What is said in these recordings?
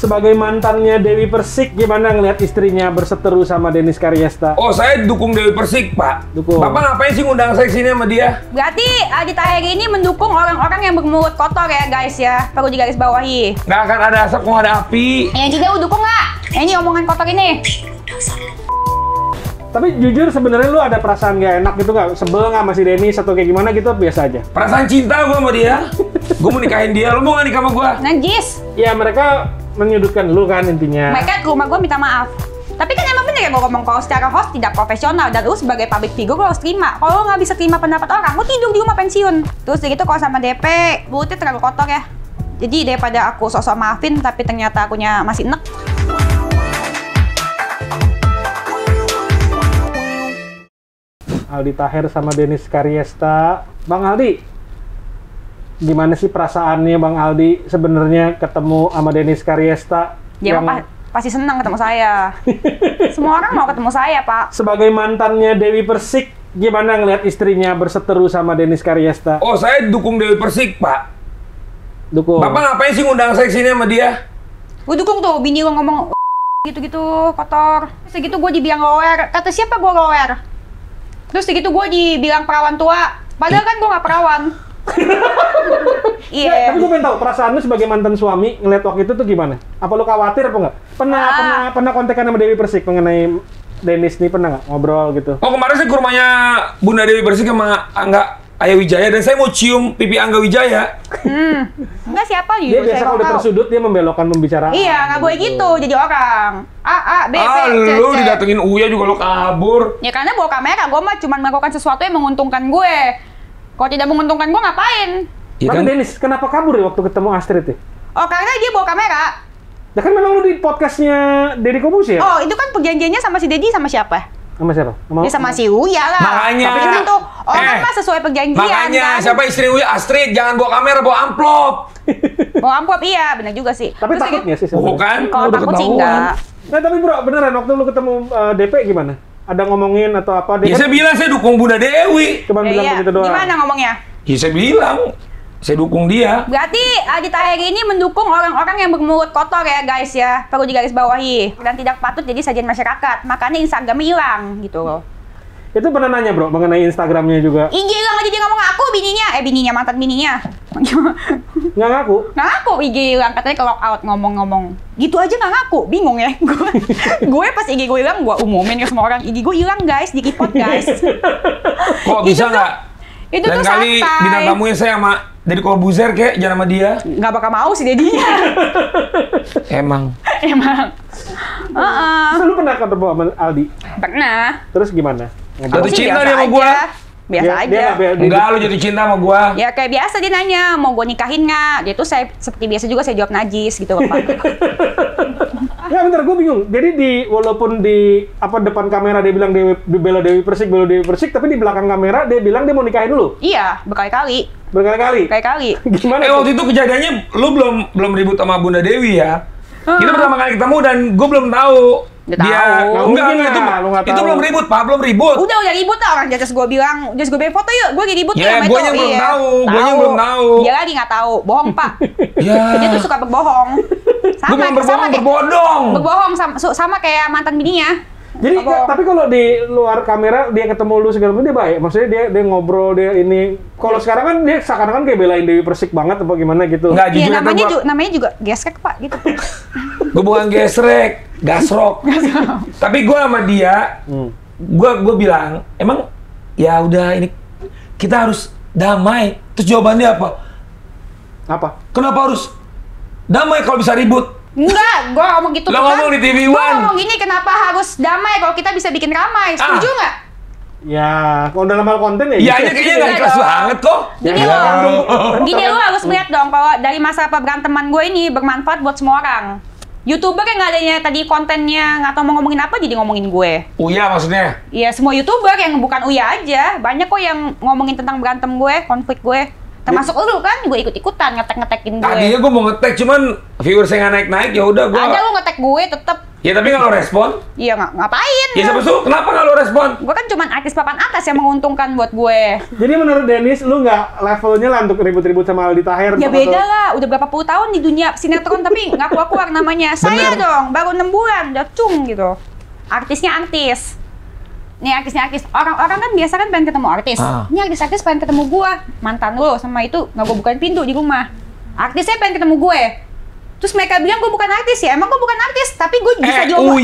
Sebagai mantannya Dewi Persik, gimana ngelihat istrinya berseteru sama Dennis Karyasta? Oh, saya dukung Dewi Persik, Pak. Dukung. Bapak ngapain sih ngundang saya kesini sama dia? Berarti Aldi Taher ini mendukung orang-orang yang bermulut kotor ya guys ya. Perlu digarisbawahi. Nggak akan ada asap kok ada api. Yang juga lu dukung nggak? Ini omongan kotor ini. Tapi jujur sebenarnya lu ada perasaan gak enak gitu nggak? Sebel nggak sama si Dennis atau kayak gimana gitu? Biasa aja. Perasaan cinta gua sama dia. Gua mau nikahin dia. Lu mau nggak nikah sama gua? Najis. Ya mereka menyudutkan lu kan intinya. Mereka ke rumah gue minta maaf. Tapi kan emang bener ya gue ngomong kalau secara host tidak profesional dan lu sebagai public figure lu harus terima. Kalau lu nggak bisa terima pendapat orang, lu tidur di rumah pensiun. Terus gitu kalau sama DP, mulutnya terlalu kotor ya. Jadi daripada aku sosok maafin tapi ternyata akunya masih enek. Aldi Taher sama Dennis Karyasta. Bang Aldi, gimana sih perasaannya Bang Aldi sebenarnya ketemu sama Dennis Karyasta? Dia pasti senang ketemu saya. Semua orang mau ketemu saya, Pak. Sebagai mantannya Dewi Persik, gimana ngelihat istrinya berseteru sama Dennis Karyasta? Oh, saya dukung Dewi Persik, Pak. Dukung. Bapak ngapain sih ngundang saya kesini sama dia? Gue dukung tuh, bini lo ngomong gitu-gitu kotor. Terus segitu gue dibilang lower. Kata siapa gue lower? Terus segitu gue dibilang perawan tua. Padahal kan gue nggak perawan. Iya. Yeah. Tapi gue pengen tahu perasaan lu sebagai mantan suami ngeliat waktu itu tuh gimana? Apa lu khawatir apa enggak? Pernah kontekan sama Dewi Persik mengenai Dennis nih, pernah nggak ngobrol gitu? Oh, kemarin saya ke rumahnya Bunda Dewi Persik sama Angga Ayah Wijaya dan saya mau cium pipi Angga Wijaya. Enggak siapa gitu. Dia biasa kalau udah tersudut dia membelokkan pembicaraan. Iya, nggak boleh gitu jadi orang. A, B, B, C, C. Lu didatengin Uya juga lo kabur. Ya karena bawa kamera, gue mah cuma melakukan sesuatu yang menguntungkan gue. Kalau tidak menguntungkan gue ngapain? Ya tapi kan? Dennis, kenapa kabur ya waktu ketemu Astrid ya? Oh, karena dia bawa kamera. Ya kan memang lu di podcastnya Deddy Corbuzier ya? Oh, itu kan perjanjiannya sama si Deddy sama siapa? Sama siapa? Ya sama si Uya lah. Makanya. Tapi kan itu orang mah sesuai perjanjian. Makanya, kan? siapa istri Uya? Astrid, jangan bawa kamera, bawa amplop. Bawa amplop, iya, benar juga sih. Tapi terus takut nggak sih Oh sebenarnya? kan? Kalau Udah takut sih ketahuan. enggak. Nah tapi bro, beneran waktu lu ketemu DP gimana? Ada ngomongin atau apa? Ya saya bilang saya dukung Bunda Dewi. Cuma bilang Iya. begitu doang. Gimana ngomongnya? Ya saya bilang, saya dukung dia. Berarti Aldi Taher ini mendukung orang-orang yang bermulut kotor ya guys ya. Perlu digarisbawahi. Dan tidak patut jadi sajian masyarakat. Makanya Instagramnya hilang gitu loh. Itu pernah nanya bro, mengenai Instagramnya juga. IG hilang aja dia ngomong ngaku bininya. Mantan bininya. Nggak ngaku? Nggak ngaku IG hilang. Katanya ke lockout ngomong-ngomong. Gitu aja nggak ngaku. Bingung ya. Gue pas IG gue hilang, gue umumin ke semua orang. IG gue hilang guys, di-report guys. Kok bisa nggak? Itu Dan tuh kali santai. bintang tamunya saya sama Deddy Corbuzier kek, jangan sama dia. Nggak bakal mau sih Dedinya. Emang. Emang. Terus lu pernah ketemu sama Aldi? Pernah. Terus gimana? Jatuh Sih cinta biasa dia sama gua. aja. Biasa aja. Enggak, lu jatuh cinta sama gua. Ya kayak biasa dia nanya, mau gue nikahin nggak? Dia tuh saya seperti biasa juga saya jawab najis gitu loh Pak. Ya bentar, gue bingung. Jadi walaupun di depan kamera dia bilang bela Dewi Persik, tapi di belakang kamera dia bilang dia mau nikahin lu. Iya, berkali-kali. Berkali-kali. Gimana? Waktu itu kejadiannya lu belum ribut sama Bunda Dewi ya. Kita pertama kali ketemu dan gue belum tahu. Udah Dia tahu. itu belum ribut, Pak, belum ribut. Udah ribut lah orang just gue bilang foto yuk, gue lagi ribut Ya, sama gue itu. yang belum tahu, gue yang belum tahu. Dia lagi nggak tahu, bohong Pak. Ya. Dia tuh suka berbohong. Gue memang berbohong, berbodong. Berbohong sama kayak mantan bininya. Jadi tapi kalau di luar kamera dia ketemu lu segala macam dia baik. Maksudnya dia ngobrol, dia ini. Kalau sekarang kan dia seakan-akan kayak belain Dewi Persik banget apa gimana gitu. Enggak, Iya, jujur namanya juga gesrek Pak gitu. Gue bukan gesrek, gasrok. Tapi gue sama dia, gue bilang, emang ya udah ini kita harus damai. Terus jawabannya apa? Apa? Kenapa harus damai kalau bisa ribut? Enggak, gue ngomong gitu. Lo ngomong di TV One. Gue ngomong gini, kenapa harus damai kalau kita bisa bikin ramai? Setuju nggak? Ya, kalau dalam hal konten ya. Iya, aja kayaknya nggak ikhlas banget kok. Gini lo harus melihat dong kalau dari masa beranteman gue ini bermanfaat buat semua orang. YouTuber yang nggak adanya tadi kontennya nggak tahu mau ngomongin apa jadi ngomongin gue. Uya maksudnya? Iya, semua YouTuber yang bukan Uya aja. Banyak kok yang ngomongin tentang berantem gue, konflik gue. Termasuk lu kan juga ikut-ikutan ngetek-ngetekin gue. Tadinya gue mau ngetek, cuman viewer saya nggak naik-naik, ya udah gue. Ada lu ngetek gue tetep. Ya tapi nggak lo respon? Iya ngapain? Ya siapa suruh? Kenapa nggak lo respon? Gue kan cuman artis papan atas yang menguntungkan buat gue. Jadi menurut Dennis, lu nggak levelnya lah untuk ribut-ribut sama Aldi Taher? Ya beda lah, udah berapa puluh tahun di dunia sinetron tapi nggak keluar namanya. Saya dong, baru 6 bulan, udah cung gitu. Artisnya artis. Nih artisnya artis. Orang-orang kan biasa kan pengen ketemu artis. Ini artis-artis pengen ketemu gue. Mantan lo sama itu nggak gue bukain pintu di rumah. Artisnya pengen ketemu gue. Terus mereka bilang gue bukan artis ya. Emang gue bukan artis, tapi gue bisa diomong.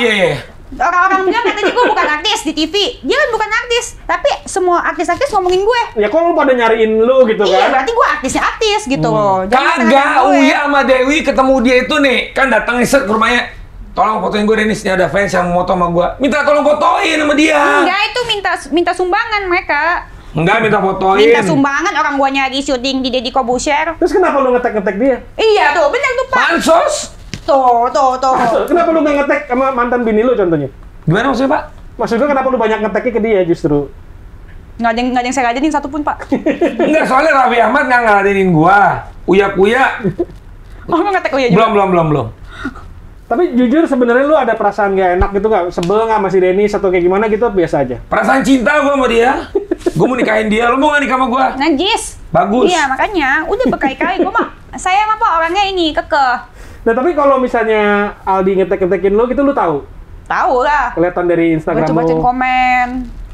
Iya. Orang-orang bilang katanya gue bukan artis di TV. Dia kan bukan artis, tapi semua artis-artis ngomongin gue. Ya kok lu pada nyariin lu gitu kan? Iya, berarti gue artisnya artis gitu loh. Kagak, Uya sama Dewi ketemu dia itu nih, kan datang ke rumahnya. Tolong fotoin gue Dennis, ini ada fans yang mau foto sama gue. Minta tolong fotoin sama dia. Enggak, itu minta sumbangan mereka. Enggak, minta fotoin. Minta sumbangan, orang guanya lagi syuting di Deddy Corbuzier. Terus kenapa lu ngetek-ngetek dia? Iya tuh, bener tuh Pak. Pansos? Tuh. Kenapa lu nggak ngetek sama mantan bini lu contohnya? Gimana maksudnya Pak? Maksudnya kenapa lu banyak ngeteknya ke dia justru? Nggak ada yang saya ladenin satupun Pak. Enggak, soalnya Raffi Ahmad nggak ngeladenin gua. Uya-kuya. Oh, lu ngetek Uya juga? Belum. Tapi jujur sebenarnya lu ada perasaan gak enak gitu nggak? Sebel nggak sama si Dennis atau kayak gimana gitu? Biasa aja. Perasaan cinta gua sama dia. Gua mau nikahin dia. Lu mau nggak nikah sama gua? Najis. Bagus. Iya, makanya udah berkali-kali gua mah saya mah Pak orangnya ini kekeh. Nah tapi kalau misalnya Aldi ngetek-ngetekin lu gitu lu tahu? Tahu lah. Kelihatan dari Instagram Gua coba lu. komen.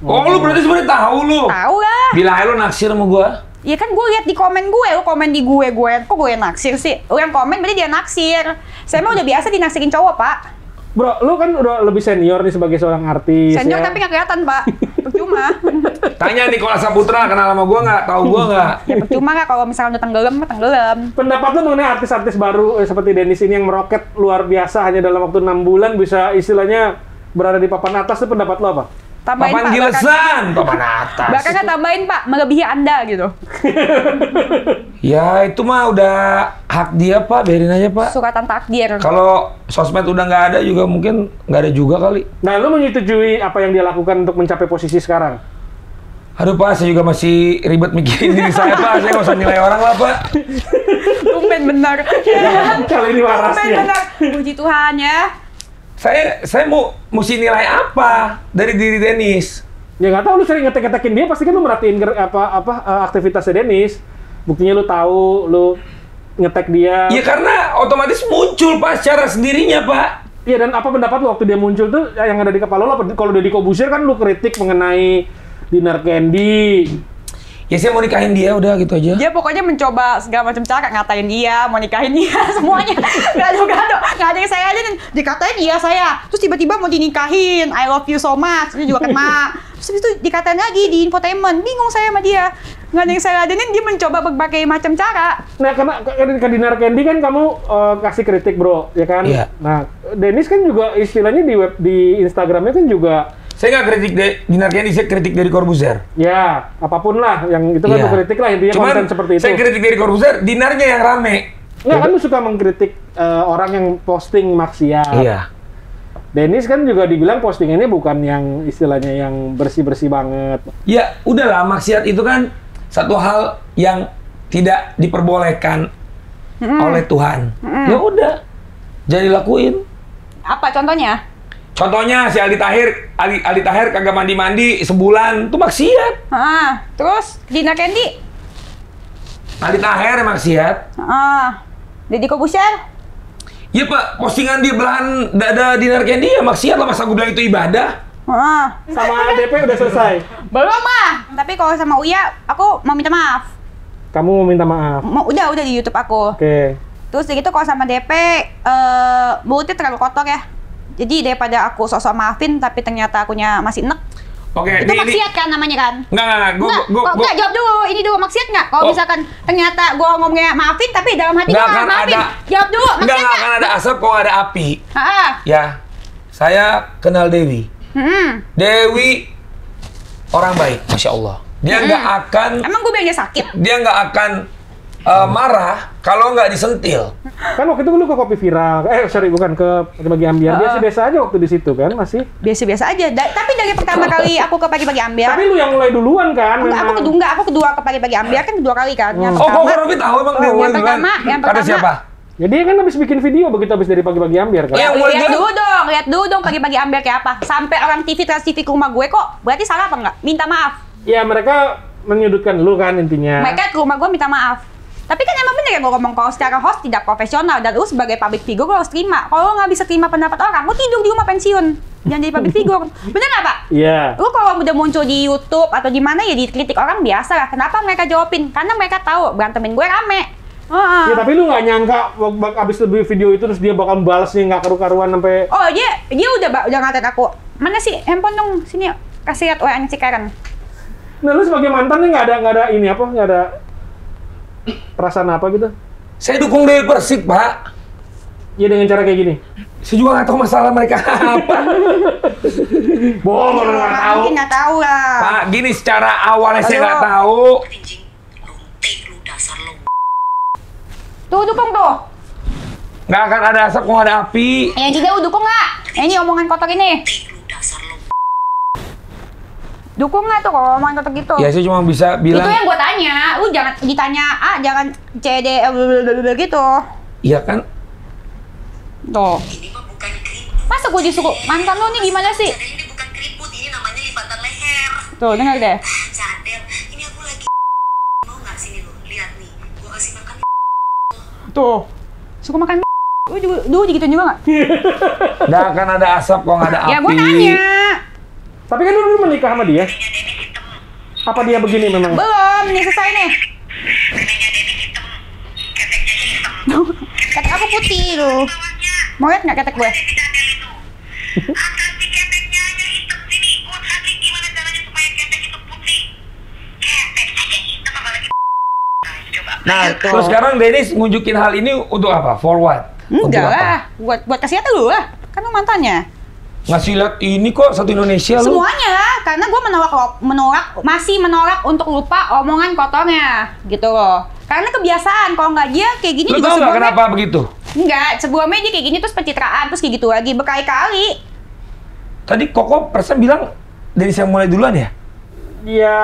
Oh, lu berarti sebenarnya tahu lu. Tahu lah. Bila lu naksir sama gua. Iya kan gue lihat di komen gue, lu komen di gue kok gue yang naksir sih? Lu yang komen berarti dia naksir. Saya mah udah biasa dinaksirin cowok, Pak. Bro, lu kan udah lebih senior nih sebagai seorang artis. Senior ya. tapi nggak kelihatan, Pak. Percuma. Tanya Nicholas Saputra kenal sama gua nggak? Tahu gua nggak? Ya percuma nggak kalau misalnya udah tenggelam. Pendapat lu mengenai artis-artis baru seperti Dennis ini yang meroket luar biasa hanya dalam waktu 6 bulan bisa istilahnya berada di papan atas, itu pendapat lu apa? Tambahin papan Pak. gilesan, papan atas. Bahkan nggak tambahin Pak, melebihi Anda gitu. Ya itu mah udah hak dia Pak, biarin aja Pak. Suratan takdir. Kalau sosmed udah nggak ada juga mungkin nggak ada juga kali. Nah, lu menyetujui apa yang dia lakukan untuk mencapai posisi sekarang? Aduh Pak, saya juga masih ribet mikirin diri saya Pak. Saya nggak usah nilai orang lah Pak. Tumben benar. Kali ini waras Tumben ya. benar. Puji Tuhan ya. Saya mau mesti nilai apa dari diri Dennis? Ya nggak tahu, lu sering ngetek-ngetekin dia, pasti kan lu merhatiin aktivitasnya Dennis. Buktinya lu tahu, lu ngetek dia. Ya karena otomatis muncul Pak secara sendirinya Pak. Iya, dan apa pendapat lu waktu dia muncul tuh yang ada di kepala lu? Kalau Deddy Corbuzier kan lu kritik mengenai Dinar Candy. Ya saya mau nikahin dia udah gitu aja. Dia pokoknya mencoba segala macam cara ngatain dia, mau nikahin dia, semuanya. Gado-gado. Nggak ada yang saya aja dikatain iya saya. Terus tiba-tiba mau dinikahin, I love you so much. Itu juga kena. Terus itu dikatain lagi di infotainment. Bingung saya sama dia. Nggak ada yang saya ladenin, dia mencoba berbagai macam cara. Nah, karena ke Dinar Candy kan kamu kasih kritik, bro, ya kan? Iya. Nah, Dennis kan juga istilahnya di Instagramnya kan juga. Saya nggak kritik Dinar Candy, saya kritik dari Corbuzier. Ya, apapun lah, yang itu kan Iya. lu kritik lah, intinya Cuman, konten seperti itu. saya kritik dari Corbuzier, Dinarnya yang rame. Nggak, kan lu suka mengkritik orang yang posting maksiat. Iya. Dennis kan juga dibilang postingannya bukan yang istilahnya yang bersih-bersih banget. Ya udahlah, maksiat itu kan satu hal yang tidak diperbolehkan oleh Tuhan. Ya udah, jadi lakuin. Apa contohnya? Contohnya si Aldi Taher kagak mandi-mandi sebulan, itu maksiat. Terus Dinar Candy? Aldi Taher maksiat. Deddy Corbuzier? Iya Pak, postingan dia belahan dada Dinar Candy ya maksiat lah, masa gue bilang itu ibadah. Sama DP udah selesai. Belum mah. Tapi kalau sama Uya, aku mau minta maaf. Kamu mau minta maaf. Udah di YouTube aku. Oke. Terus gitu kalau sama DP, mulutnya terlalu kotor ya. Jadi daripada aku sok-sok maafin, tapi ternyata akunya masih enek. Oke, Itu maksiat kan namanya kan? Enggak, Enggak, jawab dulu. Ini dulu maksiat nggak? Kalau misalkan ternyata gua ngomongnya maafin, tapi dalam hati gua nggak maafin. Jawab dulu, maksiat Enggak nggak? akan ada asap kalau ada api. Ya, saya kenal Dewi. Dewi orang baik, Masya Allah. Dia nggak akan... Emang gue bilang dia sakit? Dia nggak akan marah kalau nggak disentil. Kan waktu itu lu ke Kopi Viral. Bukan ke Pagi Ambiar. Biasa-biasa aja waktu di situ kan, masih. Biasa-biasa aja. Tapi dari pertama kali aku ke Pagi-Pagi Ambiar. Tapi lu yang mulai duluan kan? Aku kedua ke Pagi-Pagi Ambiar kan kedua kali kan. Yang Kok Robi tahu emang dia yang pertama kata siapa? Ya dia kan habis bikin video begitu habis dari pagi-pagi ambiar kan. Iya. Lihat dulu dong pagi-pagi ambil kayak apa. Sampai orang Trans TV ke rumah gue kok. Berarti salah apa enggak? Minta maaf. Ya mereka menyudutkan lu kan intinya. Mereka ke rumah gue minta maaf. Tapi kan emang bener ya gue ngomong kalau secara host tidak profesional dan lu sebagai public figure lu harus terima. Kalau lu nggak bisa terima pendapat orang, lu tidur di rumah pensiun. Jangan jadi public figure. Bener nggak Pak? Iya. Lu kalau udah muncul di YouTube atau di mana ya dikritik orang biasa lah. Kenapa mereka jawabin? Karena mereka tahu berantemin gue rame. Ya tapi lu nggak nyangka abis lebih video itu terus dia bakal balasnya nggak karu-karuan sampai. Oh dia udah ngatain aku. Mana sih handphone dong sini kasih lihat WA si Karen. Nah lu sebagai mantannya nggak ada ini apa nggak ada perasaan apa gitu? Saya dukung Dewi Persik, Pak. Ya dengan cara kayak gini. Saya juga nggak tahu masalah mereka apa. Bohong lu nggak tahu. Mungkin nggak tahu lah. Pak, gini secara awalnya saya nggak tahu. Tuh dukung tuh. Nggak akan ada asap kok nggak ada api. Yang juga lu dukung nggak? Ini omongan kotor ini. Dukung nggak tuh kalau omongan kotor gitu? Ya saya cuma bisa bilang. Itu yang gue tanya. Lu jangan ditanya jangan CD gitu. Iya kan? Tuh. Masa gue disuruh mantan lu nih gimana sih? Ini bukan keriput, ini namanya lipatan leher. Tuh dengar deh. Cadel, ini aku lagi mau nggak sini lo, lihat nih, gua kasih makan. Tuh. Suka makan lu juga dulu digituin juga nggak? Nggak akan ada asap kok nggak ada api. Ya gue nanya. Tapi kan lu dulu menikah sama dia. Apa dia begini memang? Belum, nih selesai nih. Ketek aku putih lu. Mau lihat nggak ketek gue? Tapi keteknya aja hitam sini, gua kasih gimana caranya supaya ketek itu putih. Ketek aja hitam apalagi. Coba. Nah, terus sekarang Dennis ngunjukin hal ini untuk apa? For what? Untuk Enggak apa? lah, buat kasih lihat lu lah. Kan lu mantannya. Ngasih lihat ini kok satu Indonesia lu. Semuanya lah, karena gue masih menolak untuk lupa omongan kotornya, gitu loh. Karena kebiasaan, kalau nggak dia kayak gini Lu juga tahu nggak sebelumnya. kenapa begitu? Enggak, sebelumnya dia kayak gini terus pencitraan, terus kayak gitu lagi, berkali-kali. Tadi Koko persen bilang Dennis yang mulai duluan ya? Ya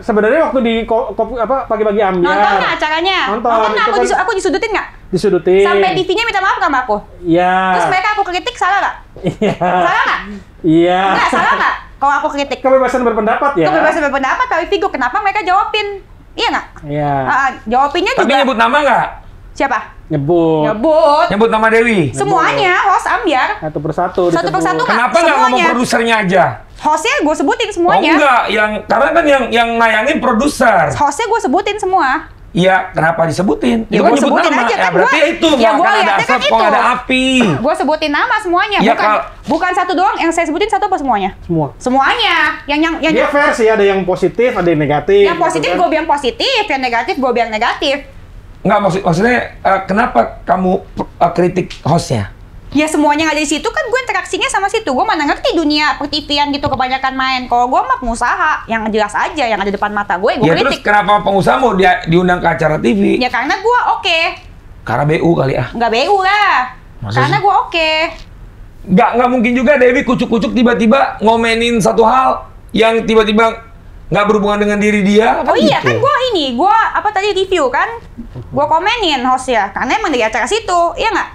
sebenarnya waktu di pagi-pagi ambiar. Nonton nggak acaranya? Nonton, nggak? itu kan- Aku disudutin nggak? Disudutin. Sampai TV-nya minta maaf sama aku. Iya. Terus mereka aku kritik, salah nggak? Iya. Salah nggak? Iya. Nggak, salah nggak? Kalau aku kritik. Kebebasan berpendapat ya. Kebebasan berpendapat, tapi figur, kenapa mereka jawabin? Iya nggak? Iya. Jawabinnya Tapi juga. nyebut nama nggak? Siapa? Nyebut. Nyebut. Nyebut nama Dewi? Semuanya, host ambiar. Satu persatu. Satu disebut. persatu, Kak. Kenapa nggak ngomong Semuanya. produsernya aja? Hostnya gue sebutin Oh semuanya. enggak, karena kan yang nayangin produser. Hostnya gue sebutin semua. Iya, kenapa disebutin? Ya, Itu kan gua nyebut sebutin nama. aja, Ya kan berarti gua- itu ya, nggak gua akan ada lihatnya asap kan kok nggak ada itu. api. Gue sebutin nama semuanya, Ya, bukan satu doang. Yang saya sebutin satu apa semuanya? Semua. Semuanya. Yang Dia versi ada yang positif, ada yang negatif. yang positif gitu gue kan. bilang positif, yang negatif gue bilang negatif. Nggak, maksudnya kenapa kamu kritik hostnya? Ya semuanya yang ada di situ kan gue interaksinya sama situ. Gue mana ngerti dunia per-TV-an gitu kebanyakan main. Kalau gue mah pengusaha, yang jelas aja yang ada depan mata gue Ya terus kritik. kenapa pengusaha mau diundang ke acara TV? Ya karena gue oke. Karena BU kali ah. Nggak BU lah. Masa Karena sih? gue oke. Nggak mungkin juga Dewi kucuk-kucuk tiba-tiba ngomenin satu hal yang tiba-tiba nggak berhubungan dengan diri dia. Oh iya gitu. kan gue tadi review kan. Gue komenin hostnya. Karena emang dari acara situ, iya nggak?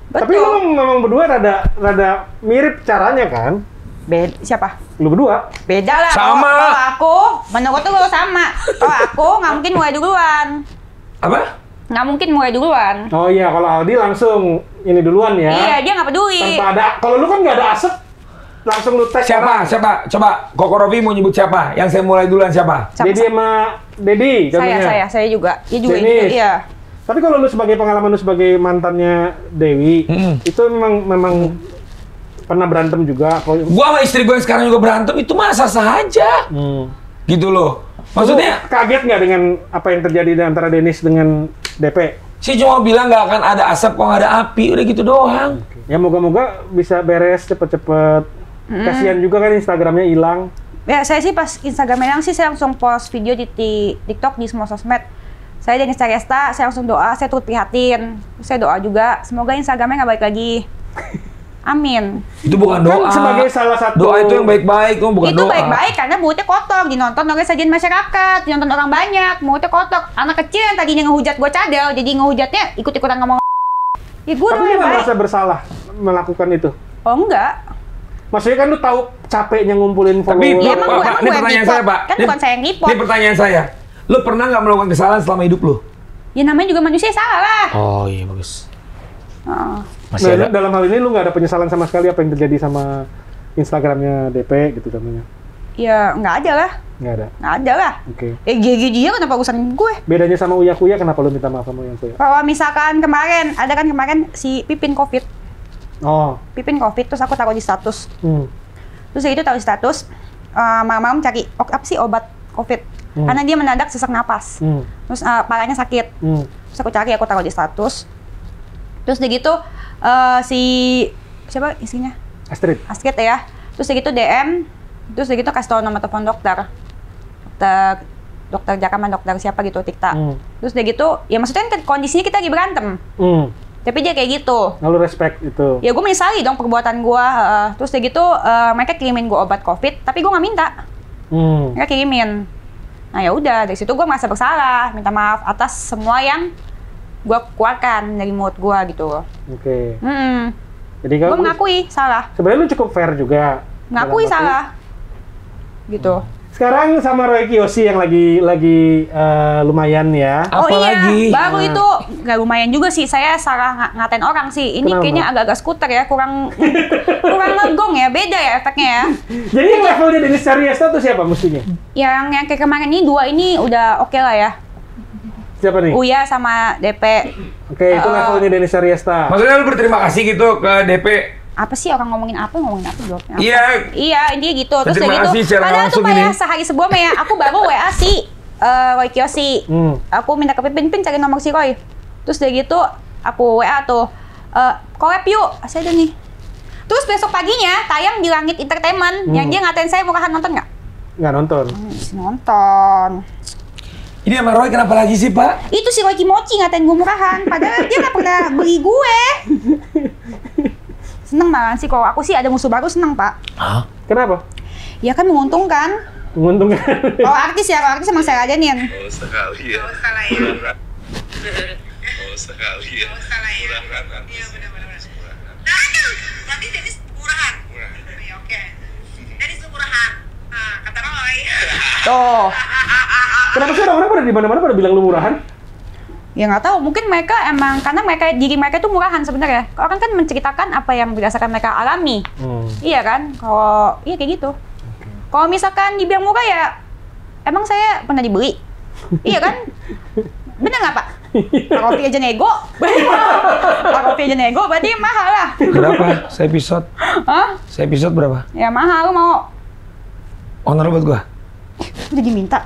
Tapi lu memang berdua rada mirip caranya kan? Siapa? Lu berdua. Beda lah. Sama. Kalau aku, menurut lu sama. Kalau aku nggak mungkin mulai duluan. Apa? Nggak mungkin mulai duluan. Oh iya, kalau Aldi langsung ini duluan ya. Iya, dia nggak peduli. Tanpa ada, kalau lu kan nggak ada asap, langsung lu tes Siapa? orang. Siapa? Coba Koko Robi mau nyebut siapa? Yang saya mulai duluan siapa? Sama- Dedi sama Dedi contohnya. Saya juga. Dia juga Dennis. iya. Tapi kalau lu sebagai pengalaman lu sebagai mantannya Dewi, itu memang pernah berantem juga. Gua sama istri gue yang sekarang juga berantem itu masa saja. Gitu loh. Maksudnya, Lu kaget nggak dengan apa yang terjadi di antara Dennis dengan DP? saya cuma bilang nggak akan ada asap kok nggak ada api, udah gitu doang. Ya moga-moga bisa beres cepet-cepet. Kasihan juga kan Instagramnya hilang. Ya, saya sih pas Instagram hilang sih saya langsung post video di TikTok di semua sosmed. Saya dan Resta, saya langsung doa, saya turut prihatin. Saya doa juga, semoga Instagramnya nggak balik lagi. Amin. Itu bukan Kan doa. sebagai salah satu- Doa itu yang baik-baik, bukan Itu doa. baik-baik karena mulutnya kotor, dinonton oleh sajian masyarakat, dinonton orang banyak, mulutnya kotor. Anak kecil yang tadinya ngehujat gue cadel, jadi ngehujatnya ikut-ikutan ngomong Ya gue Tapi udah lu nggak baik. merasa bersalah melakukan itu? Oh enggak. Maksudnya kan lu tahu capeknya ngumpulin follower. Tapi Ya, emang gue ini yang pertanyaan report. saya, Pak. Kan bukan saya yang report. Ini pertanyaan saya. Lu pernah nggak melakukan kesalahan selama hidup lu? Ya namanya juga manusia salah lah. Oh iya bagus. Oh. Masih Nah, ada. dalam hal ini lu nggak ada penyesalan sama sekali apa yang terjadi sama Instagramnya DP gitu contohnya? Ya nggak ada lah. Nggak ada. Nggak ada lah. Oke. GG dia kenapa urusan gue? Bedanya sama Uya Kuya kenapa lu minta maaf sama Uya Kuya? Kalau misalkan kemarin, ada kan kemarin si Pipin COVID. Oh. Pipin COVID, terus aku taruh di status. Terus itu taruh di status, malam-malam cari apa sih obat COVID. Karena dia mendadak sesak napas. Terus palanya sakit. Terus aku cari, aku taruh di status. Terus udah gitu, si siapa istrinya? Astrid. Astrid ya. Terus udah gitu DM. Terus udah gitu kasih tau nomor telepon dokter. Dokter Jakaman, dokter siapa gitu, Tikta. Terus udah gitu, ya maksudnya kan kondisinya kita lagi berantem. Tapi dia kayak gitu. Lalu respect itu. Ya gue menyesali dong perbuatan gue. Terus udah gitu, mereka kirimin gue obat COVID, tapi gue nggak minta. Mereka kirimin. Nah ya udah, dari situ gue merasa bersalah, minta maaf atas semua yang gue keluarkan dari mulut gue gitu. Oke. Jadi Gue kalau mengakui salah, sebenarnya lu cukup fair juga. mengakui Dalam arti- salah. Gitu. Sekarang sama Roy Kiyoshi yang lagi lumayan ya. Apa lagi? Baru itu gak lumayan juga sih. Saya salah ngatain orang sih. Ini Kenapa? kayaknya agak-agak skuter ya, kurang ngegong ya, beda ya efeknya ya. Jadi yang levelnya Denis Ariesta tuh siapa mestinya? Yang kayak kemarin ini dua ini udah oke lah ya. Siapa nih? Uya sama DP. Oke, itu levelnya Denis Ariesta. Maksudnya lu berterima kasih gitu ke DP? Apa sih orang ngomongin apa jawabnya apa? Iya. Iya, intinya gitu. Terus Terima udah kasih gitu. secara Padahal tuh langsung kayak ini. sehari sebelumnya ya, aku baru WA si Roy Kiyoshi. Aku minta ke Pipin cari nomor si Roy. Terus udah gitu aku WA tuh, collab yuk, saya ada nih. Terus besok paginya tayang di Langit Entertainment yang dia ngatain saya murahan, nonton nggak? Nggak nonton. Nonton. Ini sama Roy kenapa lagi sih, Pak? Itu si Roy Kimochi ngatain gue murahan, padahal dia nggak pernah beli gue. Seneng banget sih, kalau aku sih ada musuh baru seneng, Pak. Hah? Kenapa? Ya kan menguntungkan. Menguntungkan. Kalau artis ya, kalau artis emang saya ladenin. Oh sekali ya. Oh salah ya. Oh sekali ya. Oh salah ya. Murahan. Iya benar-benar. Aduh, berarti Denis murahan. Iya oke. Denis tuh murahan. Nah, kata Roy. Tuh. Kenapa sih orang-orang pada di mana-mana pada bilang lu murahan? Ya nggak tahu, mungkin mereka emang karena diri mereka itu murahan sebenarnya. Orang kan menceritakan apa yang berdasarkan mereka alami. Iya kan? Kalau iya kayak gitu. Kalau misalkan dibilang murah ya emang saya pernah dibeli. Iya kan? Bener nggak Pak? Pak Kopi aja nego. Pak Kopi aja nego berarti mahal lah. Berapa? Seepisode? Hah? Seepisode berapa? Ya mahal, lu mau Honor buat gua. udah diminta.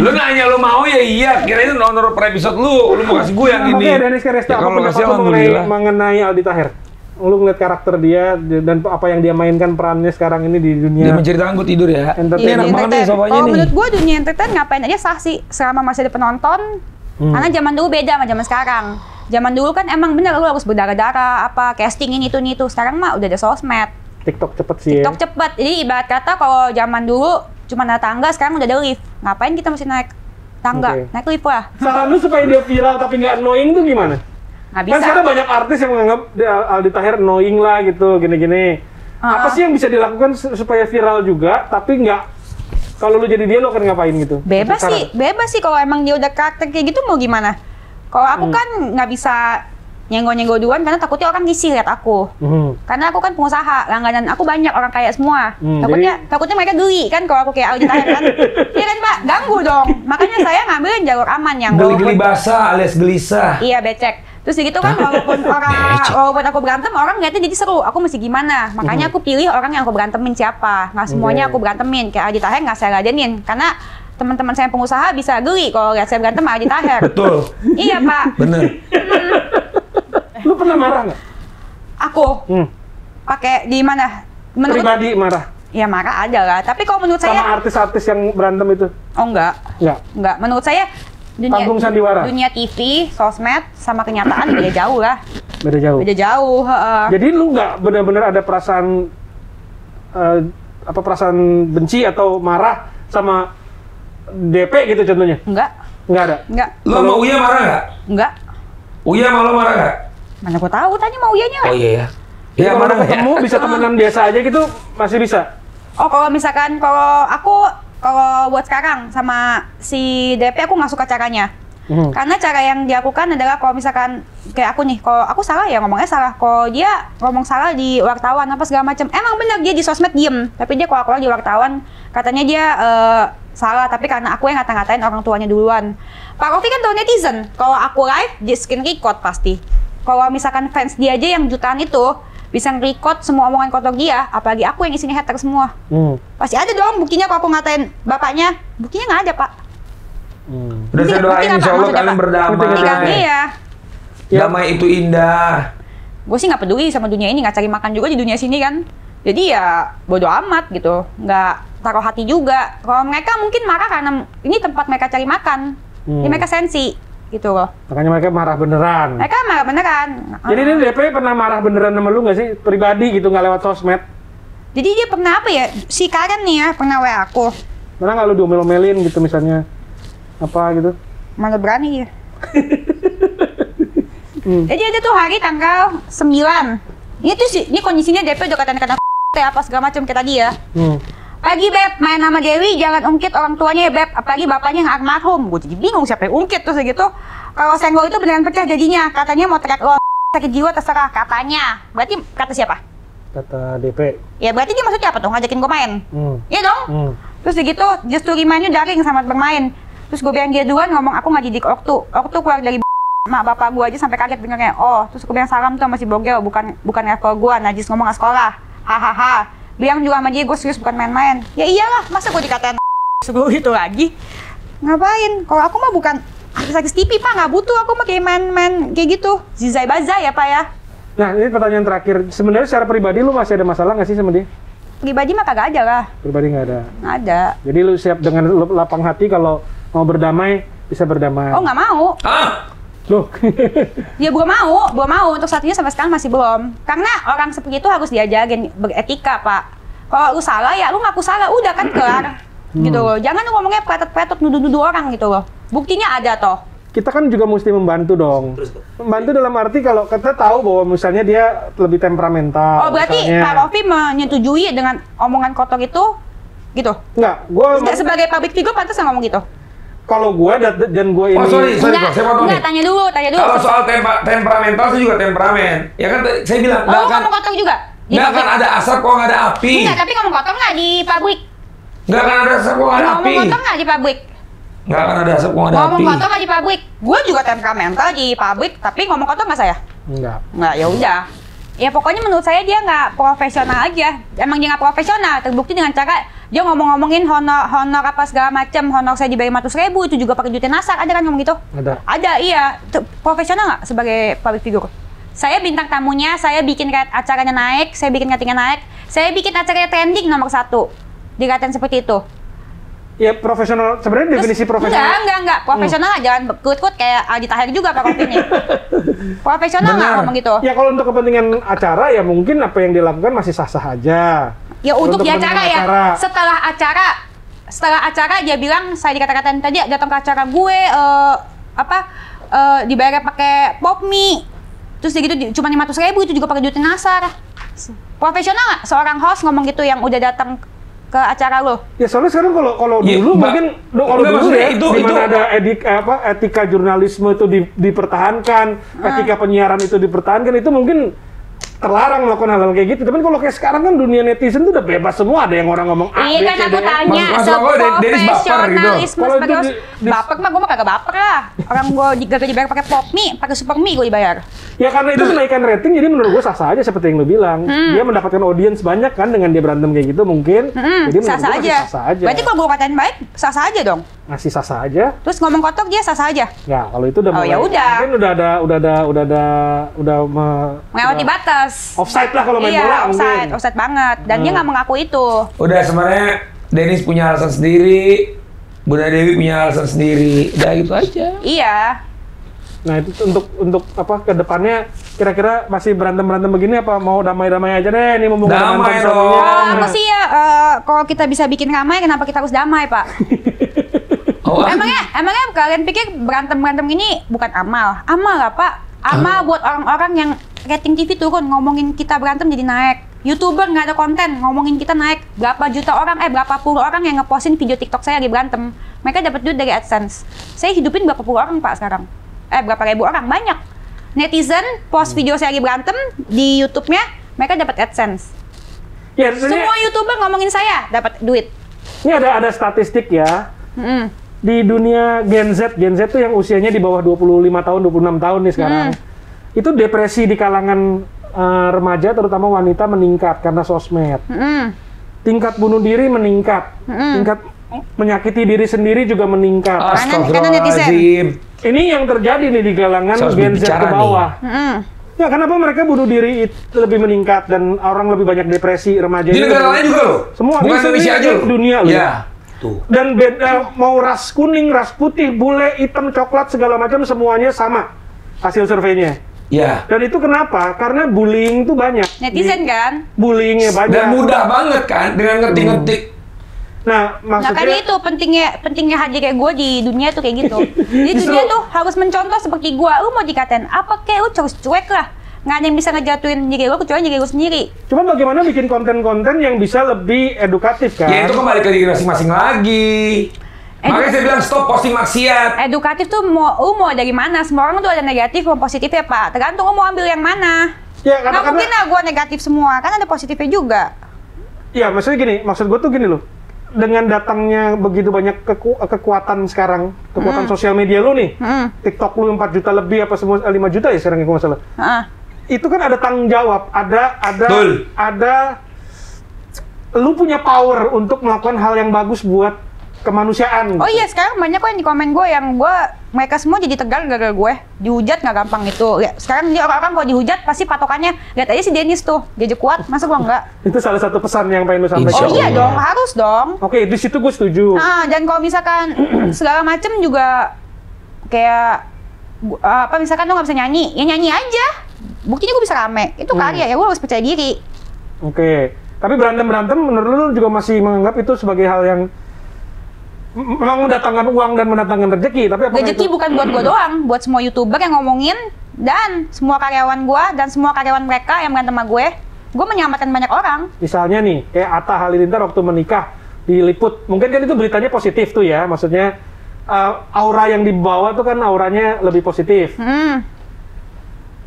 Lu nanya lu mau ya iya, kirain honor per episode lu mau kasih gue yang ini. Oke, Denis Ariesta, Ya, apa kalau pendapat kasih lu alhamdulillah. mengenai Aldi Taher? Lu ngeliat karakter dia dan apa yang dia mainkan perannya sekarang ini di Dia dunia menceritakan gue tidur ya. Entertain. Ini enak banget nih sofanya Kalau nih. menurut gue dunia entertain ngapain aja sah sih selama masih ada penonton. Karena zaman dulu beda sama zaman sekarang. Zaman dulu kan emang bener lu harus berdarah-darah apa casting ini itu. Sekarang mah udah ada sosmed. TikTok cepet sih TikTok cepet. Jadi ibarat kata kalau zaman dulu cuma ada tangga, sekarang udah ada lift. Ngapain kita mesti naik tangga? Oke. Naik lift lah. Saran lu supaya dia viral tapi nggak annoying tuh gimana? Nggak Kan bisa. sekarang banyak artis yang menganggap Aldi Taher annoying lah gitu, gini-gini. Apa sih yang bisa dilakukan supaya viral juga, tapi nggak, kalau lu jadi dia lu akan ngapain gitu? Bebas Sekarang. sih, bebas sih kalau emang dia udah karakter kayak gitu mau gimana? Kalau aku kan nggak bisa nyenggol-nyenggol duluan karena takutnya orang risih lihat aku. Karena aku kan pengusaha, langganan aku banyak orang kaya semua. Takutnya mereka geli kan kalau aku kayak Aldi Taher kan. Iya kan Pak, ganggu dong. Makanya saya ngambilin jalur aman yang Geli-geli basah alias gelisah. Iya becek. Terus gitu kan walaupun aku berantem orang ngeliatnya jadi seru. Aku mesti gimana? Makanya aku pilih orang yang aku berantemin siapa. Nggak semuanya aku berantemin. Kayak Aldi Taher nggak saya ladenin karena teman-teman saya yang pengusaha bisa geli kalau lihat saya berantem sama Aldi Taher. Betul. Iya Pak. Bener. Lu pernah marah nggak? Aku pakai di mana? Menurut Pribadi marah ya marah ada lah. Tapi kalau menurut sama saya artis-artis yang berantem itu? oh enggak. Nggak. Menurut saya Panggung sandiwara? dunia TV, sosmed sama kenyataan beda jauh lah. Beda jauh. Beda jauh. Jadi lu nggak benar-benar ada perasaan perasaan benci atau marah sama DP gitu contohnya? Enggak. Nggak ada. Enggak. Lu sama Uya marah nggak? Enggak. Uya malah marah nggak? Mana gua tahu, tanya mau Uyanya. Oh iya ya. Jadi Iya kalau marah nggak ya? ketemu bisa temenan biasa aja gitu masih bisa. Oh, kalau misalkan kalau buat sekarang sama si DP aku nggak suka caranya. Karena cara yang dilakukan adalah kalau misalkan kayak aku nih, kalau aku salah ya ngomongnya salah. Kalau dia ngomong salah di wartawan apa segala macam, emang benar dia di sosmed diem. Tapi dia kalau di wartawan katanya dia salah, tapi karena aku yang ngata-ngatain orang tuanya duluan. Pak Rofi kan tahu netizen, kalau aku live dia screen record pasti. Kalau misalkan fans dia aja yang jutaan itu bisa nge-record semua omongan kotor dia, apalagi aku yang isinya hater semua. Pasti ada dong buktinya kalau aku ngatain bapaknya. Buktinya nggak ada, Pak. Udah saya doain insya Allah kalian berdamai. Iya. Damai itu indah. Gue sih nggak peduli sama dunia ini, nggak cari makan juga di dunia sini kan. Jadi ya bodo amat gitu, nggak taruh hati juga. Kalau mereka mungkin marah karena ini tempat mereka cari makan, ini mereka sensi gitu loh. Makanya mereka marah beneran. Mereka marah beneran. Jadi ini DP pernah marah beneran sama lu nggak sih? Pribadi gitu, nggak lewat sosmed? Jadi dia pernah apa ya? Si Karen nih ya pernah WA aku. Pernah nggak lu diomel-omelin gitu misalnya? Apa gitu? Mana berani ya? Jadi ada tuh hari tanggal 9. Ini kondisinya DP udah kata-kata apa segala macam kayak tadi ya. Pagi Beb, main sama Dewi jangan ungkit orang tuanya ya Beb, apalagi bapaknya yang almarhum. Gue jadi bingung siapa yang ungkit terus gitu. Kalau senggol itu beneran pecah jadinya, katanya mau teriak lo sakit jiwa terserah katanya. Berarti kata siapa? Kata DP. Ya berarti dia maksudnya apa tuh ngajakin gue main? Iya dong. Terus gitu, just to remind you daring sama bermain. Terus gue bilang dia duluan ngomong aku nggak didik Oktu keluar dari mak bapak gue aja sampai kaget dengarnya. Oh, terus gue bilang salam tuh masih bogel, bukan level gue, najis ngomong nggak sekolah. Hahaha. Bilang juga sama dia gue serius bukan main-main. Ya iyalah, masa gue dikatain sebelum itu lagi. Ngapain? Kalau aku mah bukan artis TV Pak, nggak butuh aku mah kayak main-main kayak gitu. Zizai bazai ya Pak ya. Nah ini pertanyaan terakhir. Sebenarnya secara pribadi lu masih ada masalah nggak sih sama dia? Pribadi mah kagak ada lah. Pribadi nggak ada. Nggak ada. Jadi lu siap dengan lapang hati kalau mau berdamai bisa berdamai. Oh nggak mau. Loh. Ya belum mau. Untuk satunya sampai sekarang masih belum. Karena orang seperti itu harus diajarin beretika Pak. Kalau lu salah ya lu ngaku salah, udah kan kelar. Gitu loh. Jangan lu ngomongnya petot-petot nuduh-nuduh orang gitu loh. Buktinya ada toh. Kita kan juga mesti membantu dong. Membantu dalam arti kalau kita tahu bahwa misalnya dia lebih temperamental. Oh berarti misalnya. Pak Rofi menyetujui dengan omongan kotor itu gitu? Enggak, gua Sebagai public figure pantas ngomong gitu? kalau gua dan gua ini. Oh sorry Pak, saya potong nih. Tanya dulu. Kalau soal temperamental saya juga temperamen. Ya kan saya bilang Oh ngomong kotor juga? Nggak akan ada asap kok nggak ada api. Enggak, tapi ngomong kotor nggak di publik? Nggak akan ada asap kok nggak ada api. Ngomong kotor nggak di publik? Nggak akan ada asap kok nggak ada api. Ngomong kotor nggak di publik? Gue juga temperamental di publik, tapi ngomong kotor nggak saya? Enggak. Nggak, ya udah. Ya pokoknya menurut saya dia nggak profesional aja. Emang dia nggak profesional. Terbukti dengan cara dia ngomongin honor apa segala macam. Honor saya dibayar 100.000 itu juga pakai duit nasar. Ada kan ngomong gitu? Ada, iya. Profesional nggak sebagai public figure? Saya bintang tamunya, saya bikin acaranya naik, saya bikin ratingnya naik, saya bikin acaranya trending nomor 1. Dikatain seperti itu. Ya profesional, sebenarnya definisi profesional. Enggak. Profesional jangan kut-kut kayak Aldi Taher juga Pak Rofi nih. Profesional nggak ngomong gitu? Ya kalau untuk kepentingan acara ya mungkin apa yang dilakukan masih sah-sah aja. Ya untuk di acara ya. Acara. Setelah acara dia bilang saya dikata-katain tadi datang ke acara gue dibayar pakai pop mie. Terus dia gitu cuma 500.000 itu juga pakai duit nasar. Profesional nggak seorang host ngomong gitu yang udah datang ke acara lo? Ya soalnya sekarang kalau ya, dulu mungkin kalau dulu ya itu, di mana ada etika jurnalisme itu dipertahankan, etika penyiaran itu dipertahankan, itu mungkin terlarang melakukan hal-hal kayak gitu. Tapi kalau kayak sekarang kan dunia netizen tuh udah bebas semua, ada yang orang ngomong A, iya B, kan C, aku D, E. tanya seprofesionalisme Kalau sebagai host. Baper mah gue mah kagak baper lah. Orang gue juga dibayar pakai pop mie, pakai super mie gue dibayar. Ya karena itu menaikkan rating, jadi menurut gue sah-sah aja seperti yang lu bilang. Dia mendapatkan audiens banyak kan dengan dia berantem kayak gitu mungkin. Jadi sah-sah aja. Berarti kalau gue katain baik, sah-sah aja dong. Masih sah-sah aja. Terus ngomong kotor dia sah-sah aja. Ya kalau itu udah mulai. Ya udah. Mungkin udah melewati batas. Offside lah kalau main bola. Offside banget. Dan dia nggak mengaku itu. Udah sebenarnya Dennis punya alasan sendiri, Bunda Dewi punya alasan sendiri. Udah gitu aja. Iya. Nah itu untuk apa ke depannya kira-kira masih berantem begini apa mau damai-damai aja deh ini mumpung damai dong. Aku sih ya kalau kita bisa bikin ramai kenapa kita harus damai Pak? Emangnya kalian pikir berantem ini bukan amal? Amal lah Pak. Ama buat orang-orang yang rating TV turun, ngomongin kita berantem jadi naik. YouTuber nggak ada konten, ngomongin kita naik. Berapa juta orang, berapa puluh orang yang ngepostin video TikTok saya lagi berantem. Mereka dapat duit dari AdSense. Saya hidupin berapa puluh orang Pak sekarang. Berapa ribu orang, banyak. Netizen post video saya lagi berantem di YouTube-nya, mereka dapat AdSense. Ya, Semua YouTuber ngomongin saya dapat duit. Ini ada statistik ya. Di dunia Gen Z tuh yang usianya di bawah 25 tahun, 26 tahun nih sekarang. Itu depresi di kalangan remaja, terutama wanita, meningkat karena sosmed. Tingkat bunuh diri meningkat. Tingkat menyakiti diri sendiri juga meningkat. Karena netizen. Ini yang terjadi nih di kalangan Gen Z ke bawah. Ya, kenapa mereka bunuh diri lebih meningkat dan orang lebih banyak depresi remaja? Di negara lain juga loh. Semua bukan Indonesia aja loh. Dunia loh. Ya. Tuh. Dan beda, mau ras kuning, ras putih, bule, hitam, coklat, segala macam semuanya sama hasil surveinya. Ya. Dan itu kenapa? Karena bullying tuh banyak. Netizen kan? Bullyingnya banyak. Dan mudah banget kan dengan ngetik-ngetik. Nah, maksudnya... Makanya itu pentingnya haji kayak gue di dunia tuh kayak gitu. Di dunia tuh harus mencontoh seperti gue. Lu mau dikatain apa kayak lu harus cuek lah. Nggak ada yang bisa ngejatuhin diri lu kecuali diri lu sendiri. Cuma bagaimana bikin konten-konten yang bisa lebih edukatif kan? Ya itu kembali ke diri masing-masing lagi. Makanya saya bilang stop posting maksiat. Edukatif tuh mau dari mana? Semua orang tuh ada negatif mau positif ya Pak. Tergantung lu mau ambil yang mana. Ya, nggak mungkin lah gue negatif semua. Kan ada positifnya juga. Ya maksudnya gini, maksud gue tuh gini loh. Dengan datangnya begitu banyak kekuatan sekarang, kekuatan sosial media lu nih. TikTok lu 4 juta lebih apa semua 5 juta ya sekarang kalau nggak salah. Itu kan ada tanggung jawab, ada lu punya power untuk melakukan hal yang bagus buat kemanusiaan. Oh iya, sekarang banyak kok yang di komen gue yang mereka semua jadi tegar gara-gara gue. Dihujat nggak gampang itu. Ya, sekarang dia orang-orang kalau dihujat pasti patokannya, lihat aja si Dennis tuh, dia aja kuat, masa gua enggak? Itu salah satu pesan yang pengen lu sampaikan. Oh iya dong, harus dong. Oke, di situ gue setuju. Dan kalau misalkan segala macem juga kayak apa misalkan lu nggak bisa nyanyi, ya nyanyi aja. Buktinya gue bisa rame, itu karya ya, gue harus percaya diri. Oke, tapi berantem menurut lu juga masih menganggap itu sebagai hal yang memang mendatangkan uang dan mendatangkan rezeki, tapi apa rezeki bukan buat gue doang, buat semua YouTuber yang ngomongin dan semua karyawan gue dan semua karyawan mereka yang berantem sama gue menyelamatkan banyak orang. Misalnya nih, kayak Atta Halilintar waktu menikah diliput, mungkin kan itu beritanya positif tuh ya, maksudnya aura yang dibawa tuh kan auranya lebih positif.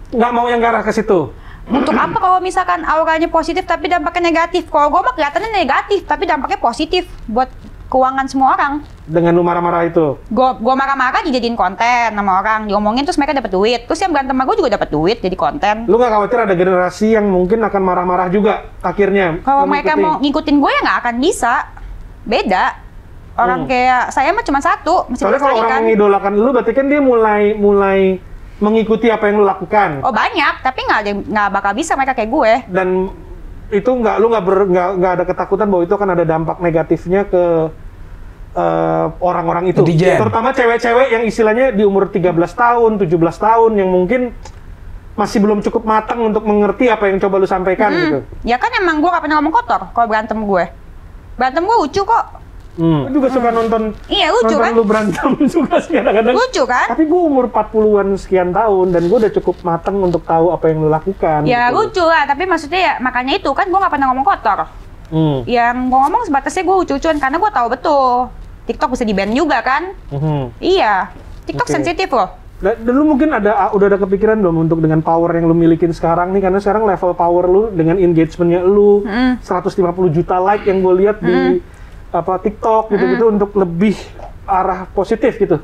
Nggak mau yang ke arah ke situ. Untuk apa kalau misalkan auranya positif tapi dampaknya negatif? Kalau gue mah kelihatannya negatif tapi dampaknya positif buat keuangan semua orang. Dengan lu marah-marah itu? Gue marah-marah dijadiin konten sama orang, diomongin terus mereka dapat duit. Terus yang berantem sama gue juga dapat duit jadi konten. Lu nggak khawatir ada generasi yang mungkin akan marah-marah juga akhirnya? Kalau mereka mau ngikutin gue ya nggak akan bisa. Beda. Orang kayak saya mah cuma satu. Soalnya kalau orang mengidolakan lu berarti kan dia mulai mengikuti apa yang lu lakukan. Oh banyak, tapi nggak bakal bisa mereka kayak gue. Dan itu lu nggak ada ketakutan bahwa itu akan ada dampak negatifnya ke orang-orang itu. Netizen. Terutama cewek-cewek yang istilahnya di umur 13 tahun, 17 tahun yang mungkin masih belum cukup matang untuk mengerti apa yang coba lu sampaikan gitu. Ya kan emang gue nggak pernah ngomong kotor kalau berantem gue. Berantem gue lucu kok. Gue juga suka nonton. Iya lucu nonton kan? lu berantem juga sih kadang-kadang. Lucu kan? Tapi gue umur 40-an sekian tahun dan gue udah cukup matang untuk tahu apa yang lu lakukan. Ya gitu. lucu lah, tapi maksudnya ya makanya itu kan gue nggak pernah ngomong kotor. Yang gue ngomong sebatasnya gue lucu-lucuan karena gue tahu betul TikTok bisa di-ban juga kan? Iya, TikTok sensitif loh. Dan lu mungkin udah ada kepikiran belum untuk dengan power yang lu milikin sekarang nih, karena sekarang level power lu dengan engagementnya lu 150 juta like yang gue lihat di TikTok gitu-gitu untuk lebih arah positif gitu.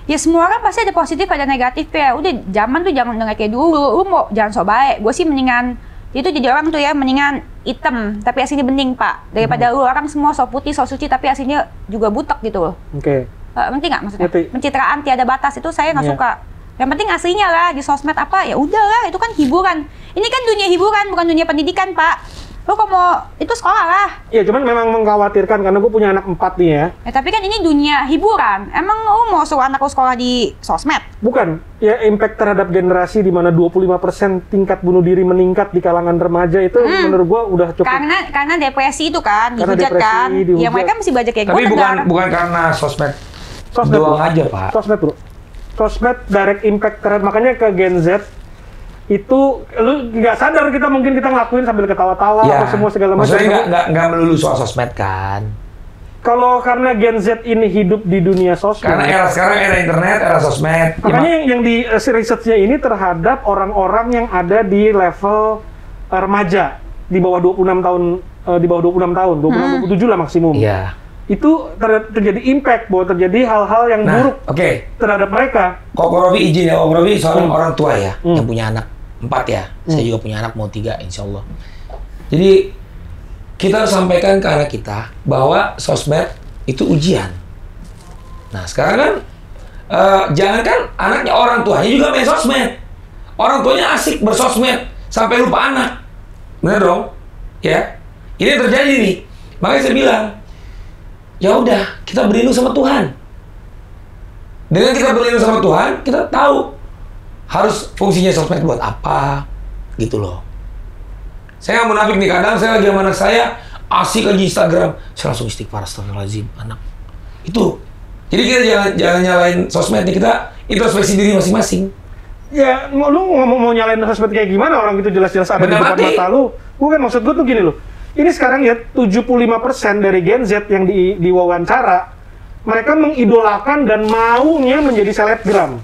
Ya semua orang pasti ada positif ada negatif ya. Udah zaman tuh jangan kayak dulu. Lu mau jangan so baik. Gue sih mendingan itu jadi orang tuh ya mendingan hitam tapi aslinya bening Pak. Daripada lu orang semua so putih so suci tapi aslinya juga butek gitu loh. Oke. Ngerti nggak maksudnya? Ngerti. Pencitraan tiada batas itu saya nggak suka. Yang penting aslinya lah di sosmed apa ya udahlah itu kan hiburan. Ini kan dunia hiburan bukan dunia pendidikan Pak. Lu kok mau itu sekolah lah. Iya cuman memang mengkhawatirkan karena gue punya anak 4 nih ya. Tapi kan ini dunia hiburan. Emang lu mau suruh anak lu sekolah di sosmed? Bukan. Ya impact terhadap generasi di mana 25% tingkat bunuh diri meningkat di kalangan remaja itu menurut gue udah cukup. Karena depresi itu kan, Karena dihujat depresi, kan. dihujat. Ya mereka mesti baca kayak Tapi gue bukan karena sosmed Sosmed doang bro. aja Pak. Sosmed bro. sosmed direct impact terhadap, makanya ke Gen Z itu lu nggak sadar kita mungkin kita ngelakuin sambil ketawa-tawa Ya, apa semua segala macam. maksudnya nggak melulu soal sosmed kan. Kalau karena Gen Z ini hidup di dunia sosmed. Karena era sekarang era internet, era sosmed. Makanya yang di research-nya ini terhadap orang-orang yang ada di level remaja di bawah 26 tahun, 27 lah maksimum. Iya. Itu terjadi impact bahwa terjadi hal-hal yang buruk terhadap mereka. Koko Robi izin ya, Koko Robi seorang orang tua ya, yang punya anak 4 ya. Saya juga punya anak mau 3 insya Allah. Jadi kita harus sampaikan ke anak kita bahwa sosmed itu ujian. Nah sekarang kan jangankan anaknya, orang tuanya juga main sosmed. Orang tuanya asik bersosmed sampai lupa anak. Bener dong? Ya. Ini yang terjadi nih. Makanya saya bilang, ya udah kita berlindung sama Tuhan. Dengan kita berlindung sama Tuhan, kita tahu harus fungsinya sosmed buat apa, gitu loh. Saya nggak munafik nih, kadang saya lagi sama anak saya asik aja Instagram, saya langsung istighfar, astagfirullahaladzim, anak. Itu. Jadi kita jangan nyalain sosmed nih, kita introspeksi diri masing-masing. Ya, lu mau nyalain sosmed kayak gimana, orang itu jelas-jelas ada di depan mata lu. Bukan, maksud gue tuh gini loh. Ini sekarang ya 75% dari Gen Z yang diwawancara, mereka mengidolakan dan maunya menjadi selebgram.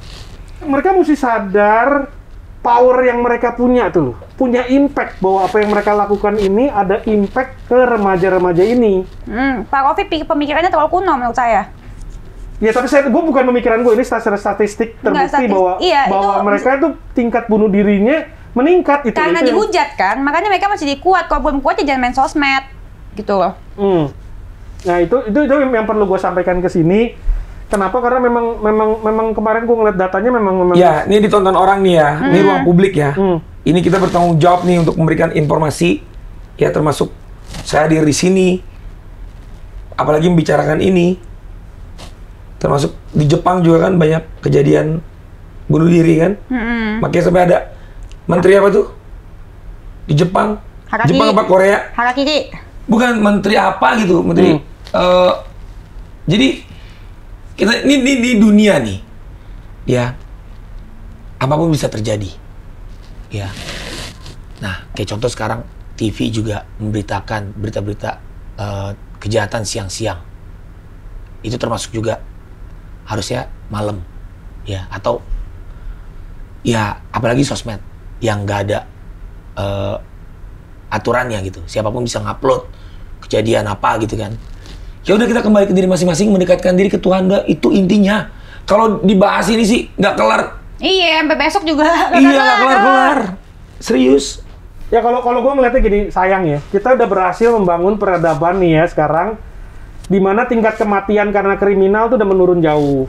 Mereka mesti sadar power yang mereka punya tuh loh. Punya impact bahwa apa yang mereka lakukan ini ada impact ke remaja-remaja ini. Pak Rofi pemikirannya terlalu kuno menurut saya. Ya tapi gue bukan pemikiran gue, ini statistik terbukti bahwa mereka itu tingkat bunuh dirinya meningkat itu. Karena dihujat kan, makanya mereka masih dikuat. Kalau belum kuat ya jangan main sosmed, gitu loh. Nah itu yang perlu gue sampaikan ke sini. Kenapa? Karena memang kemarin gue ngeliat datanya memang. Ya, ini ditonton orang nih ya, ini ruang publik ya. Ini kita bertanggung jawab nih untuk memberikan informasi, ya termasuk saya hadir di sini, apalagi membicarakan ini. Termasuk di Jepang juga kan banyak kejadian bunuh diri kan. Makanya sampai ada menteri apa tuh di Jepang? Harakiri. Jepang apa Korea? Harakiri. Bukan menteri apa gitu, menteri. Jadi kita ini di dunia nih, ya apapun bisa terjadi, ya. Nah, kayak contoh sekarang TV juga memberitakan berita-berita kejahatan siang-siang. Itu termasuk juga harusnya malam, ya, atau ya apalagi sosmed yang nggak ada aturannya gitu. Siapapun bisa ngupload kejadian apa gitu kan. Ya udah kita kembali ke diri masing-masing, mendekatkan diri ke Tuhan, itu intinya. Kalau dibahas ini sih nggak kelar. Iya, sampai besok juga. Iya, nggak kelar-kelar. Serius. Ya kalau gue ngeliatnya gini, sayang ya, kita udah berhasil membangun peradaban nih ya sekarang, di mana tingkat kematian karena kriminal tuh udah menurun jauh.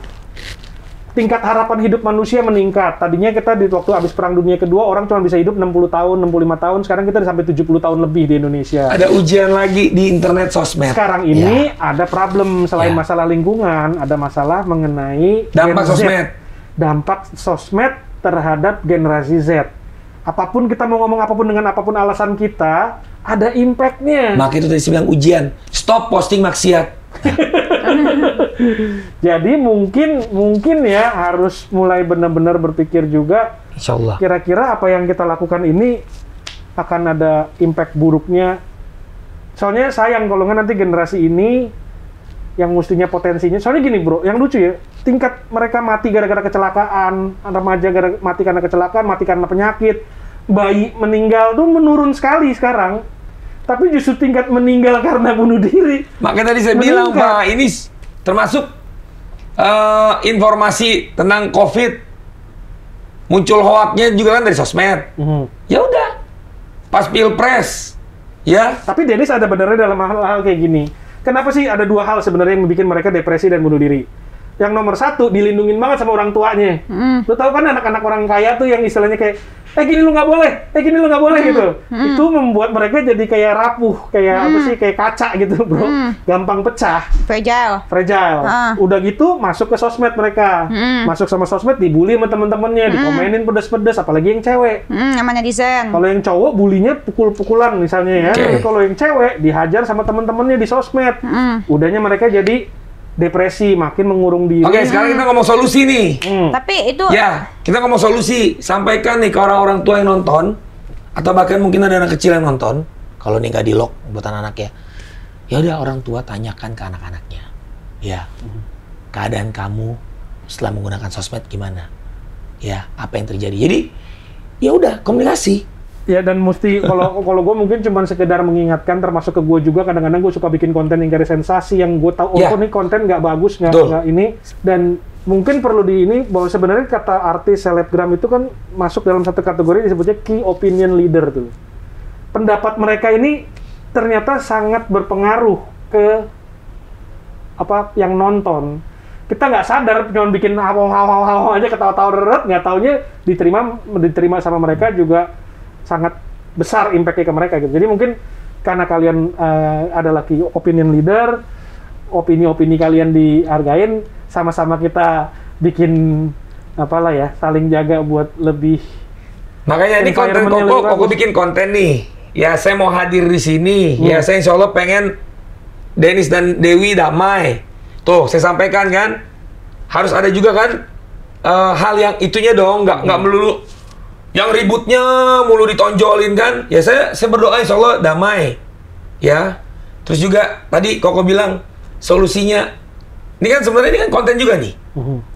Tingkat harapan hidup manusia meningkat. Tadinya kita di waktu habis Perang Dunia Kedua, orang cuma bisa hidup 60 tahun, 65 tahun. Sekarang kita udah sampai 70 tahun lebih di Indonesia. Ada ujian lagi di internet sosmed. Sekarang ini ada problem selain masalah lingkungan, ada masalah mengenai dampak Gen Z. sosmed. Dampak sosmed terhadap generasi Z. Apapun kita mau ngomong apapun dengan apapun alasan kita, ada impact-nya. Maka itu tadi saya bilang ujian. Stop posting maksiat. Jadi mungkin ya harus mulai benar-benar berpikir juga. Insya Allah. Kira-kira apa yang kita lakukan ini akan ada impact buruknya. Soalnya sayang kalau nggak nanti generasi ini yang mestinya potensinya. Soalnya gini bro, yang lucu ya, tingkat mereka mati gara-gara kecelakaan, remaja mati karena kecelakaan, mati karena penyakit, bayi meninggal tuh menurun sekali sekarang. Tapi justru tingkat meninggal karena bunuh diri. Makanya tadi saya bilang Pak, ini termasuk informasi tentang COVID muncul hoaknya juga kan dari sosmed. Ya udah, pas pilpres, ya. Tapi Dennis ada benernya dalam hal-hal kayak gini. Kenapa sih ada dua hal sebenarnya yang bikin mereka depresi dan bunuh diri? Yang nomor satu, dilindungin banget sama orang tuanya. Lu tahu kan anak-anak orang kaya tuh yang istilahnya kayak, gini lu nggak boleh, gini lu nggak boleh gitu. Itu membuat mereka jadi kayak rapuh, kayak apa sih, kayak kaca gitu bro. Gampang pecah. Fragile. Udah gitu masuk ke sosmed mereka. Masuk sama sosmed, dibully sama temen-temennya, dikomenin pedes-pedes, apalagi yang cewek. Sama netizen. Kalau yang cowok bulinya pukul-pukulan misalnya ya. Tapi kalau yang cewek dihajar sama temen-temennya di sosmed. Udahnya mereka jadi depresi, makin mengurung diri. Oke, sekarang kita ngomong solusi nih. Tapi itu Ya, kita ngomong solusi. Sampaikan nih ke orang-orang tua yang nonton, atau bahkan mungkin ada anak kecil yang nonton. Kalau nih nggak di-lock buat anak-anak ya. Ya udah orang tua tanyakan ke anak-anaknya. Ya, keadaan kamu setelah menggunakan sosmed gimana? Ya, apa yang terjadi? Jadi, ya udah komunikasi. Ya, dan mesti kalau gue mungkin cuma sekedar mengingatkan, termasuk ke gue juga, kadang-kadang gue suka bikin konten yang cari sensasi, yang gue tahu Ya. nih konten nggak bagus, nggak Betul. ini, dan mungkin perlu di ini bahwa sebenarnya kata artis selebgram itu kan masuk dalam satu kategori disebutnya key opinion leader tuh. Pendapat mereka ini ternyata sangat berpengaruh ke apa yang nonton. Kita nggak sadar, cuma bikin haw aja, ketawa-tawa deret, nggak taunya diterima sama mereka juga sangat besar impact-nya ke mereka gitu. Jadi mungkin karena kalian adalah key opinion leader, opini-opini kalian dihargain, sama-sama kita bikin apalah ya, saling jaga buat lebih. Makanya ini konten Environment-nya Koko, lebih Koko bagus. bikin konten nih. Ya, saya mau hadir di sini. Ya, saya insya Allah pengen Dennis dan Dewi damai. Tuh, saya sampaikan kan. Harus ada juga kan hal yang itunya dong, nggak melulu yang ributnya mulu ditonjolin kan. Ya, saya berdoa insya Allah damai. Ya. Terus juga tadi Koko bilang solusinya. Ini kan sebenarnya ini kan konten juga nih.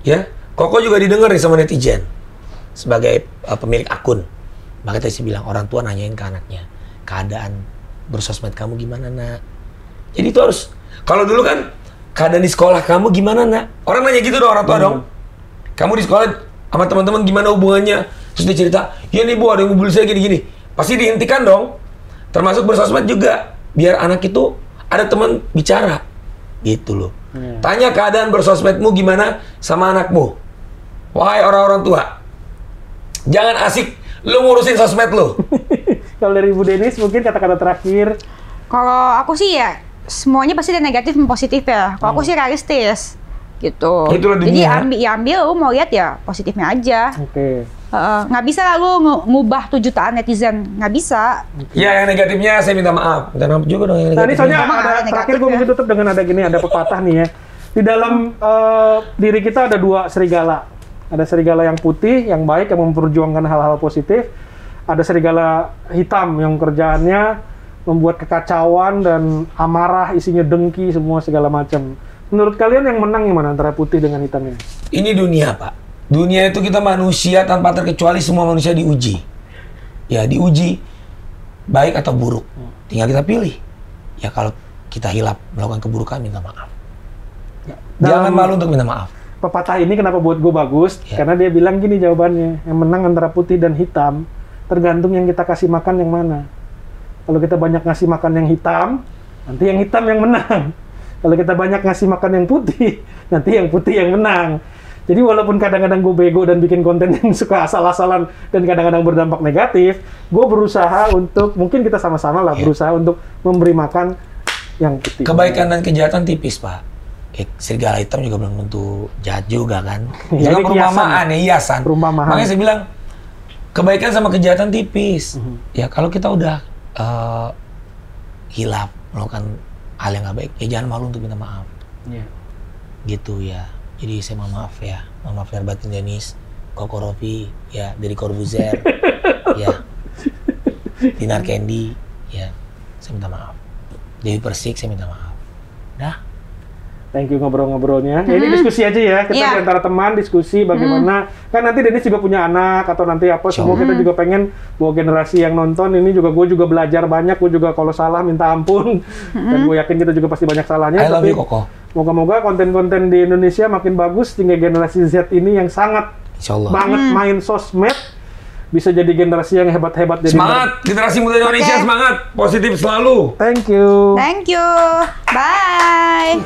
Ya. Koko juga didengar nih sama netizen sebagai pemilik akun. Maka tadi saya bilang orang tua nanyain ke anaknya, keadaan bersosmed kamu gimana, Nak? Jadi itu harus, kalau dulu kan keadaan di sekolah kamu gimana, Nak? Orang nanya gitu dong orang tua dong. Kamu di sekolah sama teman-teman gimana hubungannya? Terus dia cerita, ya nih Bu, ada yang ngubulin saya gini-gini. Pasti dihentikan dong. Termasuk bersosmed juga. Biar anak itu ada teman bicara. Gitu loh. Tanya keadaan bersosmedmu gimana sama anakmu. Wahai orang-orang tua. Jangan asik lu ngurusin sosmed lu. Kalau dari Bu Denis mungkin kata-kata terakhir. kalau aku sih ya semuanya pasti ada negatif dan positif ya. Kalau aku sih realistis gitu. Itulah Jadi dunia. ambil lu mau lihat ya positifnya aja. Oke. Nggak bisa lah lu ngubah 7 jutaan netizen, nggak bisa. Ya yang negatifnya saya minta maaf. Minta maaf juga dong yang Nah, ini negatifnya. soalnya Emang ada ada terakhir gue negatif mungkin tutup dengan ada gini, ada pepatah nih ya. Di dalam diri kita ada 2 serigala. Ada serigala yang putih, yang baik, yang memperjuangkan hal-hal positif. Ada serigala hitam yang kerjaannya membuat kekacauan dan amarah, isinya dengki, semua segala macam. Menurut kalian yang menang yang mana antara putih dengan hitamnya? Ini dunia, Pak. Dunia itu kita manusia tanpa terkecuali semua manusia diuji. Ya, diuji baik atau buruk. Tinggal kita pilih. Ya kalau kita hilap melakukan keburukan, minta maaf. Jangan Dalam malu untuk minta maaf. pepatah ini kenapa buat gue bagus? Ya. Karena dia bilang gini jawabannya, yang menang antara putih dan hitam, tergantung yang kita kasih makan yang mana. Kalau kita banyak ngasih makan yang hitam, nanti yang hitam yang menang. Kalau kita banyak ngasih makan yang putih, nanti yang putih yang menang. Jadi walaupun kadang-kadang gue bego dan bikin konten yang suka asal-asalan dan kadang-kadang berdampak negatif, gue berusaha untuk, mungkin kita sama-sama lah, berusaha untuk memberi makan yang putih. Kebaikan dan kejahatan tipis, Pak. Serigala hitam juga belum tentu jahat juga kan. Itu Ya, kan ini perumpamaan ya, hiasan. Perumpamaan. Makanya saya bilang, kebaikan sama kejahatan tipis. Ya kalau kita udah hilaf, melakukan hal yang nggak baik, ya jangan malu untuk minta maaf. Iya. Gitu ya. Jadi saya mohon maaf ya. Mohon maaf lahir batin Dennis, Koko Rofi, ya dari Corbuzier, ya Dinar Candy, ya saya minta maaf. Dewi Persik saya minta maaf. Dah. Thank you ngobrol-ngobrolnya. Ya, ini diskusi aja ya, kita Iya. di antara teman diskusi bagaimana. Kan nanti Dennis juga punya anak atau nanti apa, semua kita juga pengen bahwa generasi yang nonton ini juga, gue juga belajar banyak, gue juga kalau salah minta ampun. Dan gue yakin kita juga pasti banyak salahnya. I love tapi you, Koko. moga-moga konten-konten di Indonesia makin bagus, sehingga generasi Z ini yang sangat Insya Allah. banget main sosmed bisa jadi generasi yang hebat-hebat. Jadi Semangat generasi muda Indonesia, Oke. semangat, positif selalu. Thank you. Thank you. Bye.